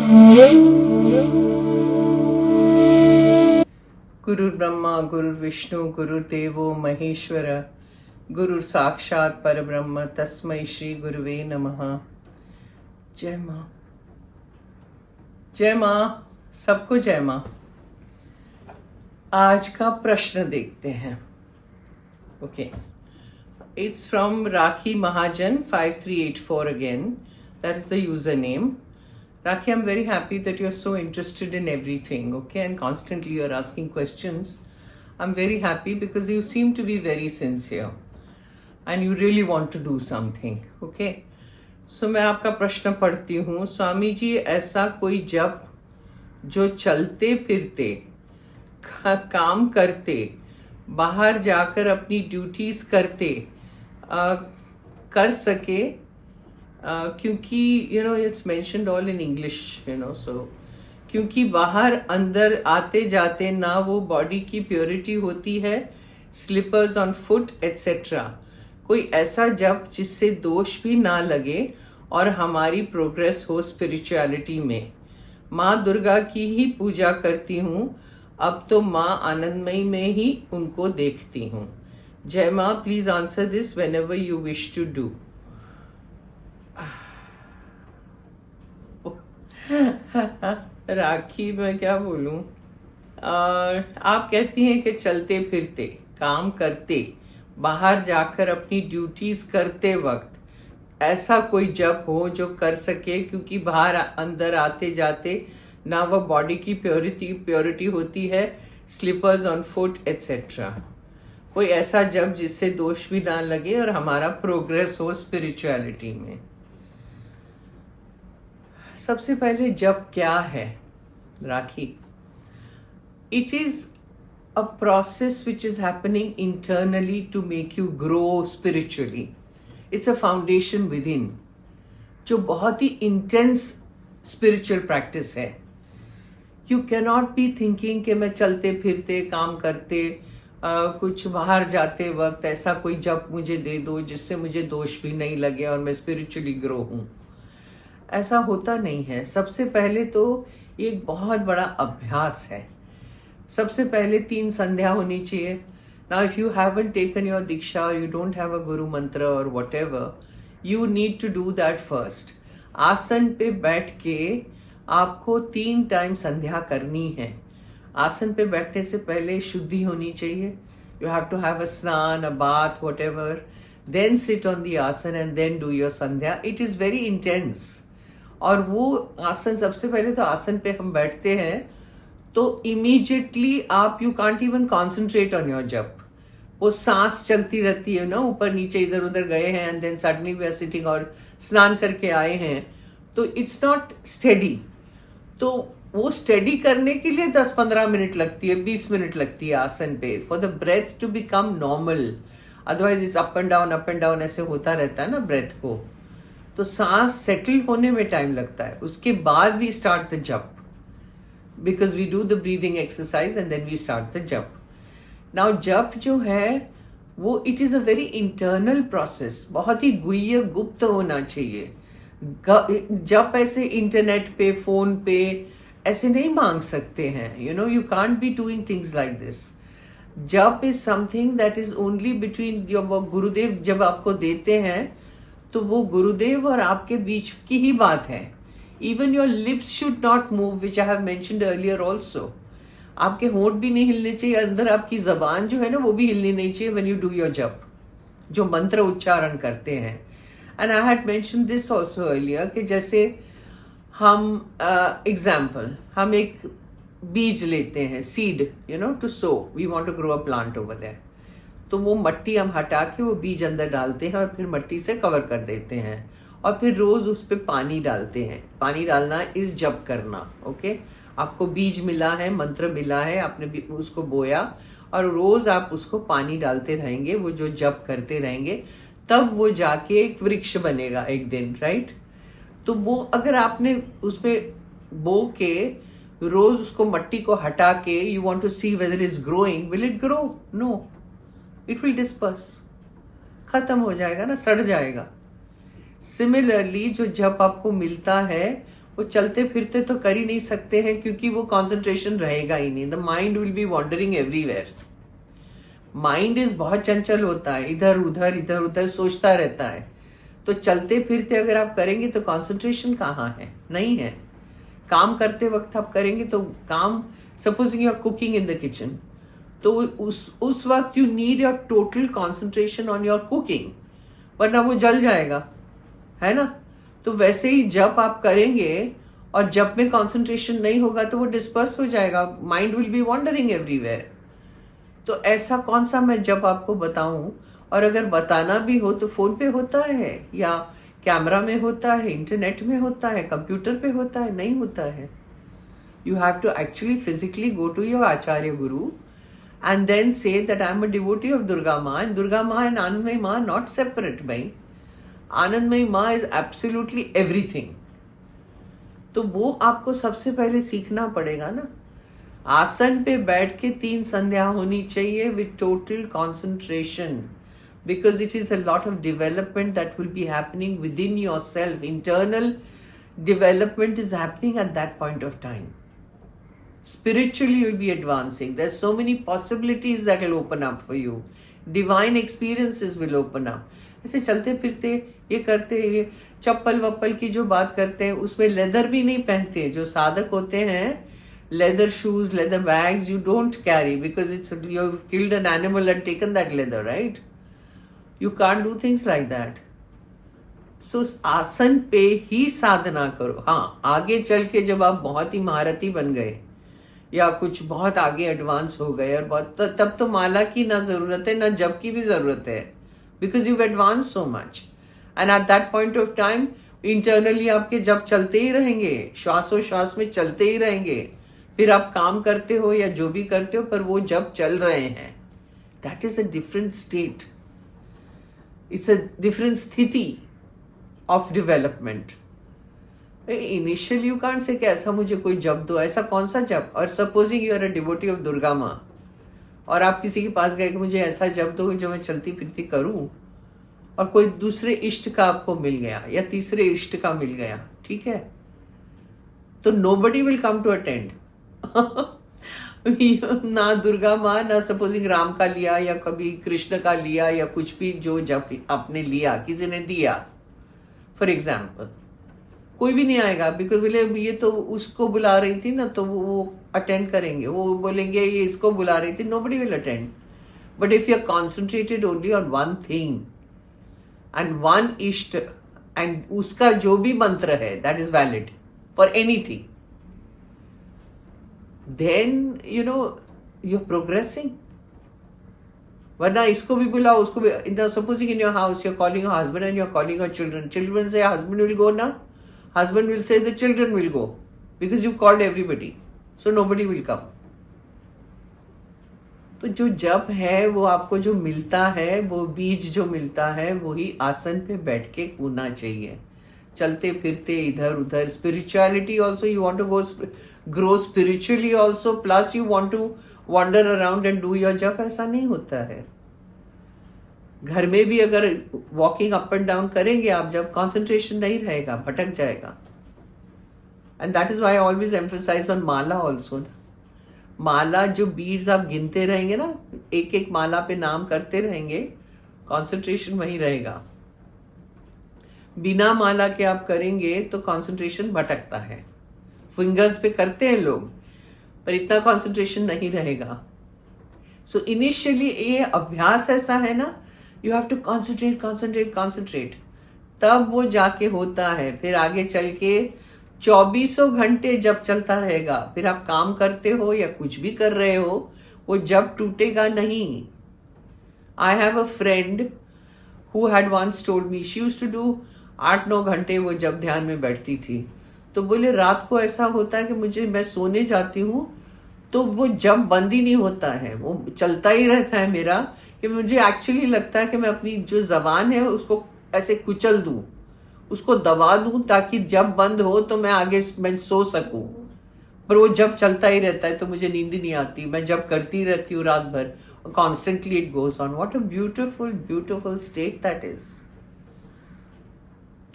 गुरुर् ब्रह्मा गुरुर्विष्णु गुरुर्देवो महेश्वर गुरुर् साक्षात परब्रह्म तस्मै श्री गुरुवे नमः। जय माँ, जय माँ, सबको जय माँ। आज का प्रश्न देखते हैं। Okay, it's from rakhi Mahajan 5384 again, that is the user name. Rakhi, I'm very happy that you're so interested in everything, okay, and constantly you're asking questions. I'm very happy because you seem to be very sincere and you really want to do something, okay. So मैं आपका प्रश्न पढ़ती हूँ। स्वामी जी, ऐसा कोई जप जो चलते फिरते काम करते, बाहर जाकर अपनी ड्यूटीज करते कर सके, क्योंकि it's mentioned all in English, so क्योंकि बाहर अंदर आते जाते ना वो बॉडी की प्योरिटी होती है, स्लिपर्स ऑन फुट एटसेट्रा। कोई ऐसा जप जिससे दोष भी ना लगे और हमारी प्रोग्रेस हो स्पिरिचुअलिटी में। माँ दुर्गा की ही पूजा करती हूँ, अब तो माँ आनंदमयी में ही उनको देखती हूँ। जय माँ, please answer this whenever you wish to do. Rakhi, मैं क्या बोलूं। आप कहती हैं कि चलते फिरते काम करते, बाहर जाकर अपनी ड्यूटीज करते वक्त ऐसा कोई जप हो जो कर सके, क्योंकि बाहर अंदर आते जाते ना वह बॉडी की प्योरिटी होती है, स्लिपर्स ऑन फुट एटसेट्रा। कोई ऐसा जप जिससे दोष भी ना लगे और हमारा प्रोग्रेस हो स्पिरिचुअलिटी में। सबसे पहले जप क्या है Rakhi? It is a process which is happening internally to make you grow spiritually. It's a foundation within, जो बहुत ही इंटेंस स्पिरिचुअल प्रैक्टिस है। यू कैनॉट बी थिंकिंग कि मैं चलते फिरते काम करते कुछ बाहर जाते वक्त ऐसा कोई जप मुझे दे दो जिससे मुझे दोष भी नहीं लगे और मैं स्पिरिचुअली ग्रो हूं। ऐसा होता नहीं है। सबसे पहले तो ये एक बहुत बड़ा अभ्यास है। सबसे पहले 3 संध्या होनी चाहिए। Now if you haven't taken your diksha, you don't have a guru mantra और whatever, you need to do that first. आसन पे बैठ के आपको 3 टाइम संध्या करनी है। आसन पे बैठने से पहले शुद्धि होनी चाहिए। You have to have a snan, a bath, whatever, then sit on the asana and then do your sandhya. It is very intense. और वो आसन, सबसे पहले तो आसन पे हम बैठते हैं तो इमीडिएटली आप you can't even concentrate on your जप। वो सांस चलती रहती है ना, ऊपर नीचे इधर उधर गए हैं and then suddenly we are sitting और स्नान करके आए हैं, तो इट्स नॉट स्टेडी। तो वो स्टेडी करने के लिए 10-15 मिनट लगती है, 20 मिनट लगती है आसन पे, for the breath to become normal. Otherwise it's up and down ऐसे होता रहता है ना ब्रेथ को। तो सांस सेटल होने में टाइम लगता है। उसके बाद we start the jap, because we do the breathing exercise and then we start the jap. Now jap जो है वो it is a very internal process, बहुत ही गुह्य गुप्त होना चाहिए। जप ऐसे इंटरनेट पे, फोन पे ऐसे नहीं मांग सकते हैं। You can't be doing things like this. Japa is something that is only between your Gurudev जब आपको देते हैं तो वो गुरुदेव और आपके बीच की ही बात है। Even your lips should not move, which I have mentioned earlier also. आपके होंठ भी नहीं हिलने चाहिए, अंदर आपकी जबान जो है ना वो भी हिलनी नहीं चाहिए व्हेन यू डू योर जप, जो मंत्र उच्चारण करते हैं। And I had mention this also earlier कि जैसे हम एग्जाम्पल हम एक बीज लेते हैं, seed, to sow, we want to grow a plant over there. तो वो मट्टी हम हटा के वो बीज अंदर डालते हैं और फिर मट्टी से कवर कर देते हैं और फिर रोज उस पर पानी डालते हैं। पानी डालना इस जप करना, ओके। आपको बीज मिला है, मंत्र मिला है, आपने उसको बोया और रोज आप उसको पानी डालते रहेंगे, वो जो जप करते रहेंगे, तब वो जाके एक वृक्ष बनेगा एक दिन, राइट। तो वो अगर आपने उसमें बो के रोज उसको मट्टी को हटा के you want to see whether is growing, will it grow? No, it will disperse, खत्म हो जाएगा ना, सड़ जाएगा। सिमिलरली जो जप आपको मिलता है वो चलते फिरते तो कर ही नहीं सकते हैं, क्योंकि वो कंसंट्रेशन रहेगा ही नहीं. The mind will be wandering everywhere. Mind is बहुत चंचल होता है, इधर उधर सोचता रहता है. तो चलते फिरते अगर आप करेंगे तो कंसंट्रेशन कहाँ है? नहीं है. काम करते वक्त आप करेंगे तो काम, supposing you are cooking in the kitchen, तो उस वक्त you need your total concentration on your cooking, वरना वो जल जाएगा, है ना. तो वैसे ही जब आप करेंगे और जब में कंसंट्रेशन नहीं होगा तो वो डिस्पर्स हो जाएगा. Mind will be wandering everywhere. तो ऐसा कौन सा मैं जब आपको बताऊं, और अगर बताना भी हो तो फोन पे होता है, या कैमरा में होता है, इंटरनेट में होता है, कंप्यूटर पे होता है? नहीं होता है. You have to actually physically go to your acharya guru and then say that I am a devotee of Durga Ma, and Durga Ma and Anandmayi Ma are not separate. Bhai, Anandmayi Ma is absolutely everything. तो वो आपको सबसे पहले सीखना पड़ेगा ना. आसन पे बैठ के 3 संध्या होनी चाहिए with total concentration, because it is a lot of development that will be happening within yourself. Internal development is happening at that point of time. Spiritually you'll be advancing. There's so many possibilities that will open up for you. Divine experiences will open up. ऐसे चलते फिरते ये करते, ये चप्पल वप्पल की जो बात करते हैं उसमें लेदर भी नहीं पहनते. जो साधक होते हैं, leather shoes, leather bags you don't carry, because you've killed an animal and taken that leather, right? You can't do things like that. So आसन पे ही साधना करो. हाँ, आगे चल के जब आप बहुत ही महारथी बन गए या कुछ बहुत आगे एडवांस हो गए और बहुत, तब तो माला की ना जरूरत है ना जप की भी जरूरत है, because you advance so much. And at that point of time internally आपके जप चलते ही रहेंगे, श्वासोश्वास में चलते ही रहेंगे. फिर आप काम करते हो या जो भी करते हो, पर वो जप चल रहे हैं. That is a different state. It's a different sthiti of development. Initially you can't say कि ऐसा मुझे कोई जप दो. ऐसा कौन सा जप? और supposing you are a devotee of Durga Maa और आप किसी के पास गए कि मुझे ऐसा जप दो जो मैं चलती फिरती करूं, और कोई दूसरे इष्ट का आपको मिल गया या तीसरे इष्ट का मिल गया, ठीक है, तो nobody will come to attend. ना दुर्गा माँ, ना सपोजिंग राम का लिया या कभी कृष्ण का लिया या कुछ भी जो जप आपने लिया, किसी ने दिया फॉर एग्जाम्पल, कोई भी नहीं आएगा. बिकॉज बोले ये तो उसको बुला रही थी ना, तो वो अटेंड करेंगे. वो बोलेंगे ये इसको बुला रही थी. Nobody will attend. But if you are concentrated only on one thing and one isht, and उसका जो भी मंत्र है that is valid for anything, then you know you are progressing. वरना इसको भी बुलाओ, उसको भी. Supposing in your house you are calling your husband and you are calling your children. Children से हस्बैंड विल गो ना, husband will say the children will go, because you called everybody, so nobody will come. तो जो जप है वो आपको जो मिलता है, वो बीज जो मिलता है, वही आसन पे बैठ के होना चाहिए. चलते फिरते इधर उधर. Spirituality also, you want to grow spiritually also, plus you want to wander around and do your jap. ऐसा नहीं होता है. घर में भी अगर वॉकिंग अप एंड डाउन करेंगे आप, जब कंसंट्रेशन नहीं रहेगा, भटक जाएगा. And that is why I always emphasize on mala also. माला जो बीड्स आप गिनते रहेंगे ना, एक एक माला पे नाम करते रहेंगे, कंसंट्रेशन वहीं रहेगा. बिना माला के आप करेंगे तो कंसंट्रेशन भटकता है. फिंगर्स पे करते हैं लोग, पर इतना कंसंट्रेशन नहीं रहेगा. सो इनिशियली ये अभ्यास ऐसा है ना, यू हैव टू कॉन्सेंट्रेट, तब वो जाके होता है. फिर आगे चल के 24 घंटे जब चलता रहेगा. फिर आप काम करते हो या कुछ भी कर रहे हो, वो जब टूटेगा नहीं. I have a friend who had once told me, she used to do 8-9 घंटे वो जब ध्यान में बैठती थी. तो बोले रात को ऐसा होता है कि मैं सोने जाती हूँ तो वो जब बंद ही नहीं होता है, वो चलता ही रहता है मेरा. कि मुझे एक्चुअली लगता है कि मैं अपनी जो जबान है उसको ऐसे कुचल दूं, उसको दबा दूं, ताकि जब बंद हो तो मैं सो सकूं. पर वो जब चलता ही रहता है तो मुझे नींद ही नहीं आती. मैं जब करती रहती हूँ रात भर, constantly it goes on. What a beautiful state that is.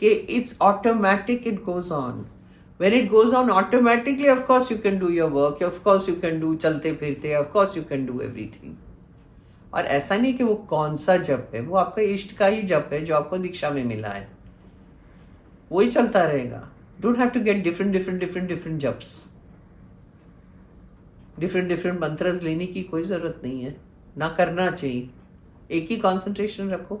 कि it's automatic, it goes on. When it goes on automatically, of course you can do your work, of course you can do चलते फिरते, of course you can do everything. और ऐसा नहीं कि वो कौन सा जप है, वो आपका इष्ट का ही जप है जो आपको दीक्षा में मिला है, वही चलता रहेगा. Don't have to get different जप्स, different मंत्रस लेने की कोई जरूरत नहीं है, ना करना चाहिए. एक ही कंसंट्रेशन रखो.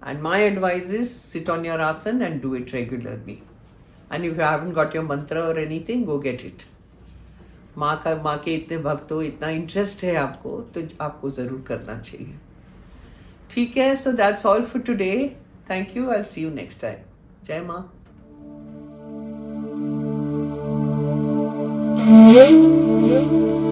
And my advice is sit on your asana and do it regularly. And if you haven't got your mantra or anything, go get it. माँ के इतने भक्त हो, इतना इंटरेस्ट है आपको, तो आपको जरूर करना चाहिए. ठीक है, so that's all for today. Thank you. I'll see you next time. जय माँ.